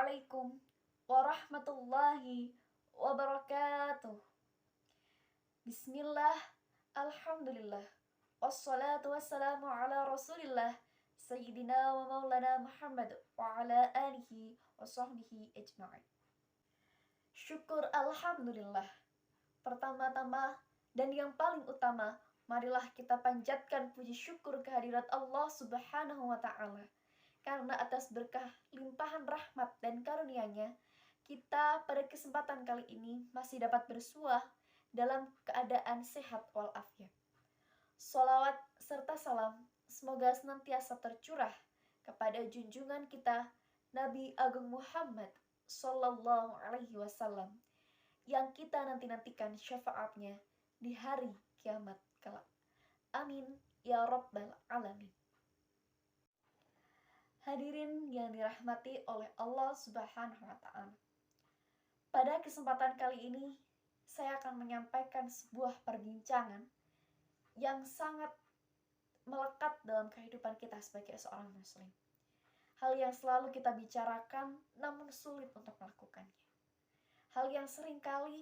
Assalamualaikum warahmatullahi wabarakatuh. Bismillah, alhamdulillah, wassalatu wassalamu ala rasulillah, Sayyidina wa maulana Muhammad wa ala alihi wa sahbihi ajma'in. Syukur alhamdulillah. Pertama-tama dan yang paling utama, marilah kita panjatkan puji syukur kehadirat Allah Subhanahu wa ta'ala. Karena atas berkah limpahan rahmat dan karunia-Nya, kita pada kesempatan kali ini masih dapat bersuah dalam keadaan sehat walafiat. Sholawat serta salam semoga senantiasa tercurah kepada junjungan kita Nabi Agung Muhammad Sallallahu Alaihi Wasallam yang kita nanti-nantikan syafaatnya di hari kiamat kelak. Amin ya Rabbal Alamin. Hadirin yang dirahmati oleh Allah Subhanahu wa ta'ala. Pada kesempatan kali ini, saya akan menyampaikan sebuah perbincangan yang sangat melekat dalam kehidupan kita sebagai seorang muslim. Hal yang selalu kita bicarakan namun sulit untuk melakukannya. Hal yang seringkali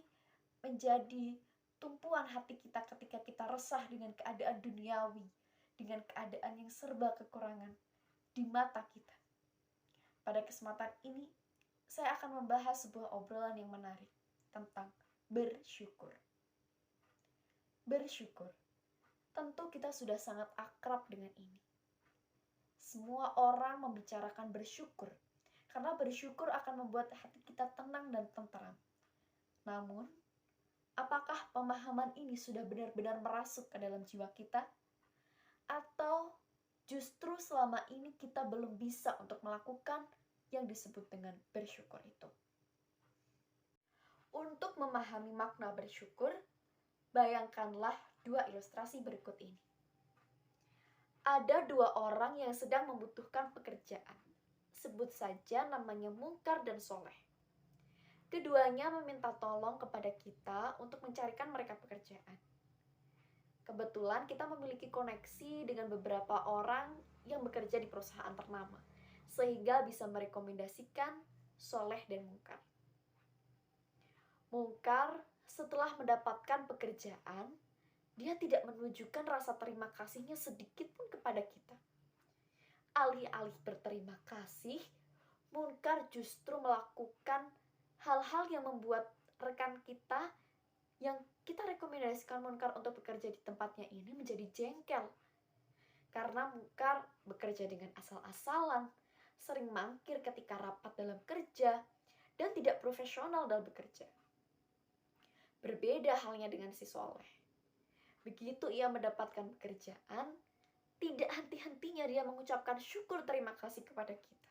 menjadi tumpuan hati kita ketika kita resah dengan keadaan duniawi, dengan keadaan yang serba kekurangan di mata kita. Pada kesempatan ini, saya akan membahas sebuah obrolan yang menarik tentang bersyukur. Bersyukur. Tentu kita sudah sangat akrab dengan ini. Semua orang membicarakan bersyukur, karena bersyukur akan membuat hati kita tenang dan tentram. Namun, apakah pemahaman ini sudah benar-benar merasuk ke dalam jiwa kita? Atau justru selama ini kita belum bisa untuk melakukan yang disebut dengan bersyukur itu. Untuk memahami makna bersyukur, bayangkanlah dua ilustrasi berikut ini. Ada dua orang yang sedang membutuhkan pekerjaan. Sebut saja namanya Munkar dan Soleh. Keduanya meminta tolong kepada kita untuk mencarikan mereka pekerjaan. Kebetulan kita memiliki koneksi dengan beberapa orang yang bekerja di perusahaan ternama, sehingga bisa merekomendasikan Soleh dan Munkar. Munkar setelah mendapatkan pekerjaan, dia tidak menunjukkan rasa terima kasihnya sedikit pun kepada kita. Alih-alih berterima kasih, Munkar justru melakukan hal-hal yang membuat rekan kita yang kita rekomendasikan Munkar untuk bekerja di tempatnya ini menjadi jengkel. Karena Munkar bekerja dengan asal-asalan, sering mangkir ketika rapat dalam kerja, dan tidak profesional dalam bekerja. Berbeda halnya dengan si Soleh. Begitu ia mendapatkan pekerjaan, tidak henti-hentinya dia mengucapkan syukur terima kasih kepada kita.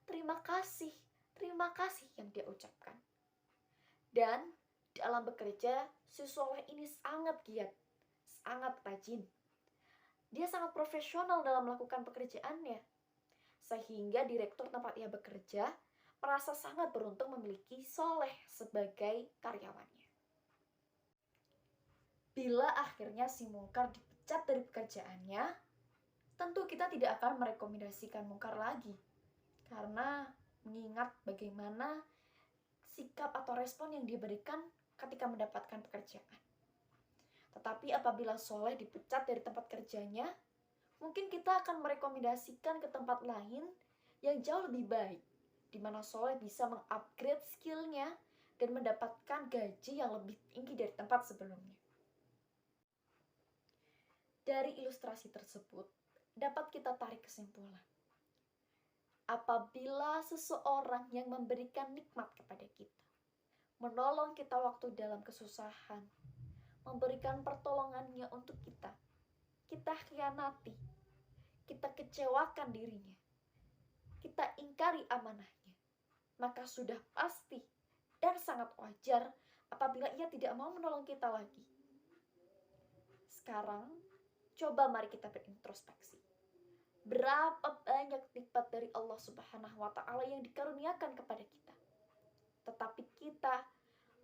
Terima kasih yang dia ucapkan. Dan dalam bekerja, si Soleh ini sangat giat, sangat rajin. Dia sangat profesional dalam melakukan pekerjaannya. Sehingga direktur tempat ia bekerja merasa sangat beruntung memiliki Soleh sebagai karyawannya. Bila akhirnya si Munkar dipecat dari pekerjaannya, tentu kita tidak akan merekomendasikan Munkar lagi. Karena mengingat bagaimana sikap atau respon yang diberikan ketika mendapatkan pekerjaan. Tetapi apabila Soleh dipecat dari tempat kerjanya, mungkin kita akan merekomendasikan ke tempat lain yang jauh lebih baik, di mana Soleh bisa mengupgrade skillnya dan mendapatkan gaji yang lebih tinggi dari tempat sebelumnya. Dari ilustrasi tersebut, dapat kita tarik kesimpulan. Apabila seseorang yang memberikan nikmat kepada kita, menolong kita waktu dalam kesusahan, memberikan pertolongannya untuk kita khianati, kita kecewakan dirinya, kita ingkari amanahnya, maka sudah pasti dan sangat wajar apabila ia tidak mau menolong kita lagi. Sekarang, coba mari kita berintrospeksi. Berapa banyak nikmat dari Allah Subhanahu wa ta'ala yang dikaruniakan kepada kita, tetapi kita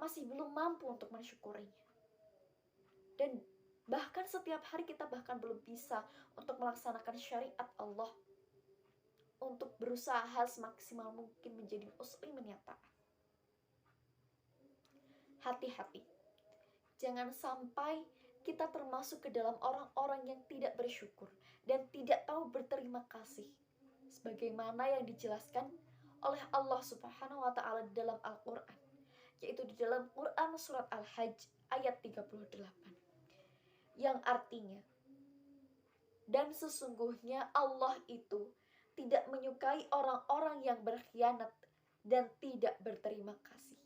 masih belum mampu untuk mensyukurinya. Dan bahkan setiap hari kita bahkan belum bisa untuk melaksanakan syariat Allah untuk berusaha semaksimal mungkin menjadi muslimin yang taat. Hati-hati, jangan sampai kita termasuk ke dalam orang-orang yang tidak bersyukur dan tidak tahu berterima kasih, sebagaimana yang dijelaskan oleh Allah Subhanahu wa Ta'ala dalam Al-Quran, yaitu di dalam Quran surat Al-Hajj ayat 38, yang artinya, dan sesungguhnya Allah itu tidak menyukai orang-orang yang berkhianat dan tidak berterima kasih.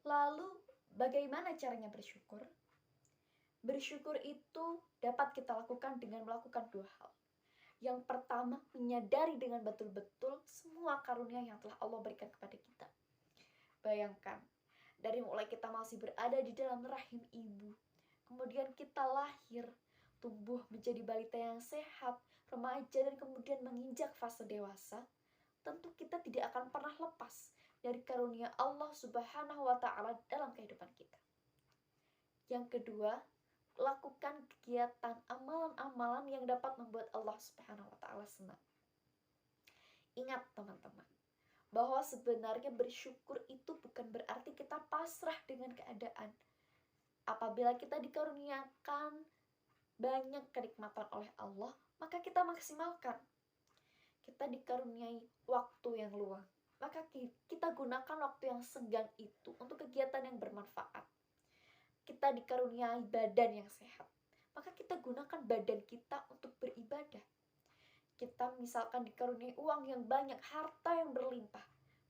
Lalu, bagaimana caranya bersyukur? Bersyukur itu dapat kita lakukan dengan melakukan dua hal. Yang pertama, menyadari dengan betul-betul semua karunia yang telah Allah berikan kepada kita. Bayangkan, dari mulai kita masih berada di dalam rahim ibu, kemudian kita lahir, tumbuh menjadi balita yang sehat, remaja, dan kemudian menginjak fase dewasa, tentu kita tidak akan pernah lepas dari karunia Allah Subhanahu wa Ta'ala dalam kehidupan kita. Yang kedua, lakukan kegiatan amalan-amalan yang dapat membuat Allah Subhanahu wa Ta'ala senang. Ingat teman-teman, bahwa sebenarnya bersyukur itu bukan berarti kita pasrah dengan keadaan. Apabila kita dikaruniakan banyak kenikmatan oleh Allah, maka kita maksimalkan. Kita dikaruniai waktu yang luang, maka kita gunakan waktu yang senggang itu untuk kegiatan yang bermanfaat. Kita dikaruniai badan yang sehat, maka kita gunakan badan kita untuk beribadah. Kita misalkan dikaruniai uang yang banyak, harta yang berlimpah,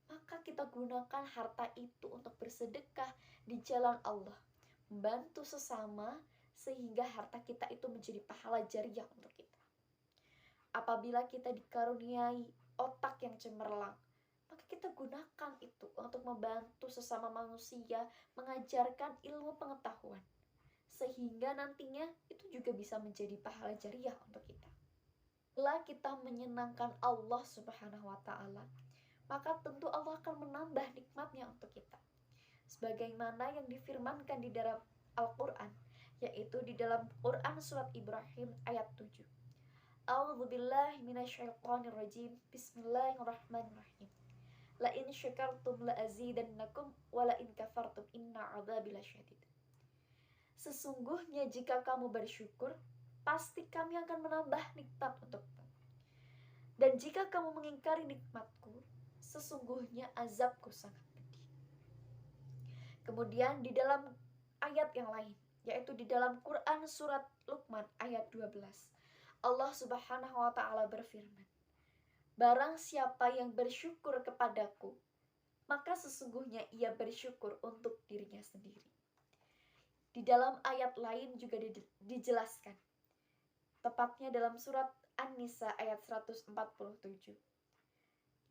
maka kita gunakan harta itu untuk bersedekah di jalan Allah, membantu sesama, sehingga harta kita itu menjadi pahala jariah untuk kita. Apabila kita dikaruniai otak yang cemerlang, maka kita gunakan itu untuk membantu sesama manusia, mengajarkan ilmu pengetahuan, sehingga nantinya itu juga bisa menjadi pahala jariah untuk kita. Bila kita menyenangkan Allah Subhanahu wa Ta'ala, maka tentu Allah akan menambah nikmatnya untuk kita, sebagaimana yang difirmankan di dalam Al-Quran, yaitu di dalam Quran surat Ibrahim ayat 7. A'udzubillahi minasyaitonirrajim. Bismillahirrahmanirrahim. La in syakartum la azidannakum wa la in kafartum inna 'adzabi lasyadid. Sesungguhnya jika kamu bersyukur, pasti kami akan menambah nikmat untukmu. Dan jika kamu mengingkari nikmatku, sesungguhnya azabku sangat pedih. Kemudian di dalam ayat yang lain, yaitu di dalam Quran surat Luqman ayat 12, Allah Subhanahu wa Ta'ala berfirman, barang siapa yang bersyukur kepadaku, maka sesungguhnya ia bersyukur untuk dirinya sendiri. Di dalam ayat lain juga dijelaskan, tepatnya dalam surat An-Nisa ayat 147.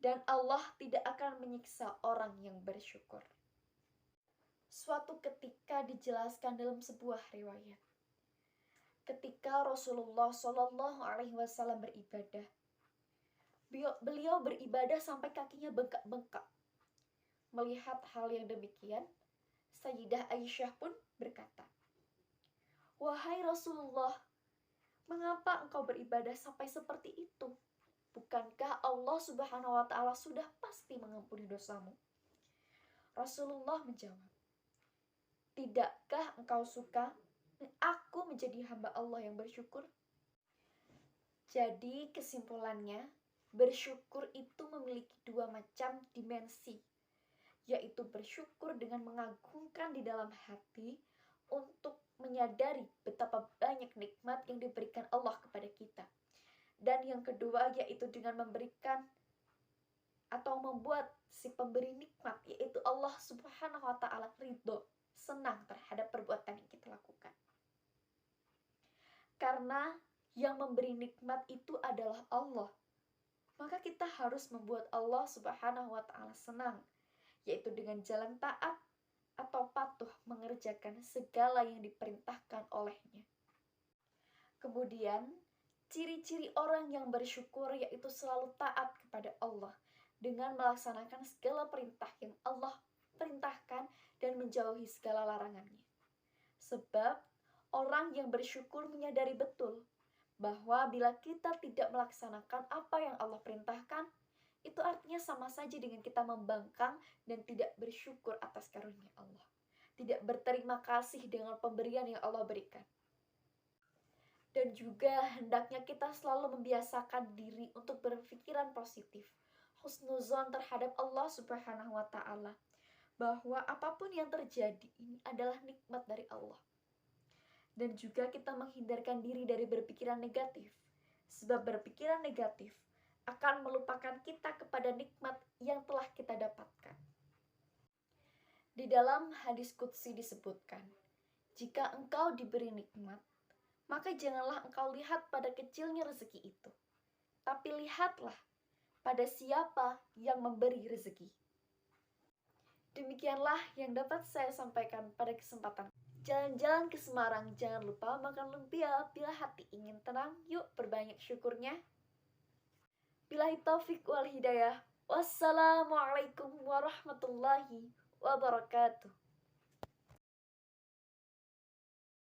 Dan Allah tidak akan menyiksa orang yang bersyukur. Suatu ketika dijelaskan dalam sebuah riwayat, ketika Rasulullah Shallallahu Alaihi Wasallam beribadah, beliau beribadah sampai kakinya bengkak-bengkak. Melihat hal yang demikian, Sayyidah Aisyah pun berkata, wahai Rasulullah, mengapa engkau beribadah sampai seperti itu? Bukankah Allah Subhanahu wa Ta'ala sudah pasti mengampuni dosamu? Rasulullah menjawab, tidakkah engkau suka aku menjadi hamba Allah yang bersyukur? Jadi kesimpulannya, bersyukur itu memiliki dua macam dimensi, yaitu bersyukur dengan mengagungkan di dalam hati untuk menyadari betapa banyak nikmat yang diberikan Allah kepada kita. Dan yang kedua yaitu dengan memberikan atau membuat si pemberi nikmat, yaitu Allah Subhanahu wa Ta'ala ridho, senang terhadap perbuatan yang kita lakukan. Karena yang memberi nikmat itu adalah Allah, maka kita harus membuat Allah Subhanahu wa Ta'ala senang, yaitu dengan jalan taat atau patuh mengerjakan segala yang diperintahkan olehnya. Kemudian, ciri-ciri orang yang bersyukur yaitu selalu taat kepada Allah dengan melaksanakan segala perintah yang Allah perintahkan dan menjauhi segala larangannya. Sebab orang yang bersyukur menyadari betul bahwa bila kita tidak melaksanakan apa yang Allah perintahkan, itu artinya sama saja dengan kita membangkang dan tidak bersyukur atas karunia Allah. Tidak berterima kasih dengan pemberian yang Allah berikan. Dan juga hendaknya kita selalu membiasakan diri untuk berpikiran positif, husnuzon terhadap Allah Subhanahu wa Ta'ala, bahwa apapun yang terjadi ini adalah nikmat dari Allah. Dan juga kita menghindarkan diri dari berpikiran negatif, sebab berpikiran negatif akan melupakan kita kepada nikmat yang telah kita dapatkan. Di dalam hadis qudsi disebutkan, jika engkau diberi nikmat, maka janganlah engkau lihat pada kecilnya rezeki itu, tapi lihatlah pada siapa yang memberi rezeki. Demikianlah yang dapat saya sampaikan pada kesempatan. Jalan-jalan ke Semarang, jangan lupa makan lumpia. Bila hati ingin tenang, yuk perbanyak syukurnya. Billahi taufik wal hidayah. Wassalamualaikum warahmatullahi wabarakatuh.